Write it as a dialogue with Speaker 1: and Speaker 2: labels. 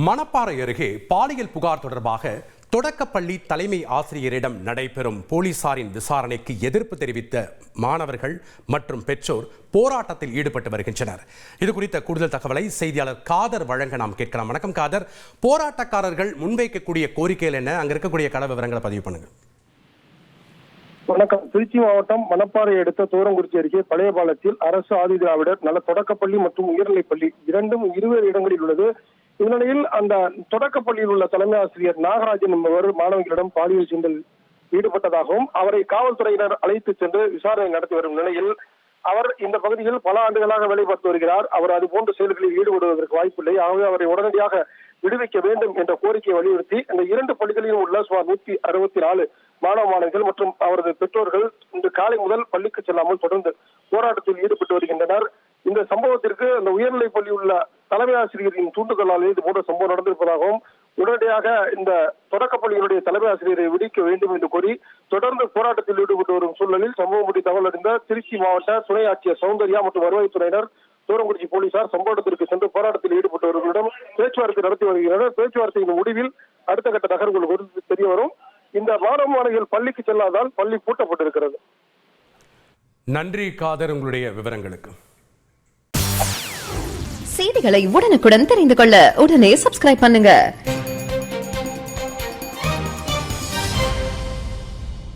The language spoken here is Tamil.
Speaker 1: மணப்பாறை அருகே பாலியல் புகார் தொடர்பாக தொடக்கப்பள்ளி தலைமை ஆசிரியரிடம் நடைபெறும் போலீசாரின் விசாரணைக்கு எதிர்ப்பு தெரிவித்த மாணவர்கள் மற்றும் பெற்றோர் போராட்டத்தில் ஈடுபட்டு வருகின்றனர். இது குறித்த கூடுதல் தகவலை செய்தியாளர் காதர் வழங்க நாம் கேட்கலாம். வணக்கம் காதர், போராட்டக்காரர்கள் முன்வைக்கக்கூடிய கோரிக்கைகள் என்ன? அங்க இருக்கக்கூடிய கள விவரங்களை பதிவு பண்ணுங்க.
Speaker 2: வணக்கம். திருச்சி மாவட்டம் மணப்பாறை அடுத்த தூரங்குறிச்சி அருகே பழைய பாலத்தில் அரசு ஆதி திராவிடர் நல தொடக்கப்பள்ளி மற்றும் உயர்நிலைப்பள்ளி இரண்டும் இருவேறு இடங்களில் உள்ளது. இந்நிலையில் அந்த தொடக்கப்பள்ளியில் உள்ள தலைமை ஆசிரியர் நாகராஜன் என்பவர் மாணவிகளிடம் பாலியல் சீண்டல் ஈடுபட்டதாகவும் அவரை காவல்துறையினர் அழைத்து சென்று விசாரணை நடத்தி வரும் நிலையில் அவர் இந்த பகுதியில் பல ஆண்டுகளாக வேலை பார்த்து வருகிறார். அவர் அதுபோன்ற செயல்களில் ஈடுபடுவதற்கு வாய்ப்பில்லை. ஆகவே அவரை உடனடியாக விடுவிக்க வேண்டும் என்ற கோரிக்கையை வலியுறுத்தி இந்த இரண்டு பள்ளிகளிலும் உள்ள சுமார் 164 மாணவ மாணவிகள் மற்றும் அவரது பெற்றோர்கள் இன்று காலை முதல் பள்ளிக்கு செல்லாமல் தொடர்ந்து போராட்டத்தில் ஈடுபட்டு வருகின்றனர். இந்த சம்பவத்திற்கு அந்த உயர்நிலைப் பள்ளி உள்ள தலைமை ஆசிரியரின் தூண்டுதலாலே இது போன்ற சம்பவம் நடந்திருப்பதாகவும் உடனடியாக இந்த தொடக்கப்பள்ளியினுடைய தலைமை ஆசிரியரை விடுவிக்க வேண்டும் என்று கோரி தொடர்ந்து போராட்டத்தில் ஈடுபட்டு வரும் சூழலில் சம்பவம் பற்றி தகவல் அறிந்த திருச்சி மாவட்ட துணை ஆட்சியர் சௌந்தர்யா மற்றும் வருவாய்த்துறையினர் தூரங்குறிச்சி போலீசார் சம்பவத்திற்கு சென்று போராட்டத்தில் ஈடுபட்டவர்களிடம் பேச்சுவார்த்தை நடத்தி வருகின்றனர். பேச்சுவார்த்தையின் முடிவில் அடுத்த கட்ட நகர்வுகள் குறித்து தெரிய வரும். இந்த மாணவ மாணவிகள் பள்ளிக்கு செல்லாதால் பள்ளி பூட்டப்பட்டிருக்கிறது.
Speaker 1: நன்றி காதர், உங்களுடைய விவரங்களுக்கு.
Speaker 3: செய்திகளை உடனுக்குடன் தெரிந்து கொள்ள உடனே சப்ஸ்கிரைப் பண்ணுங்க.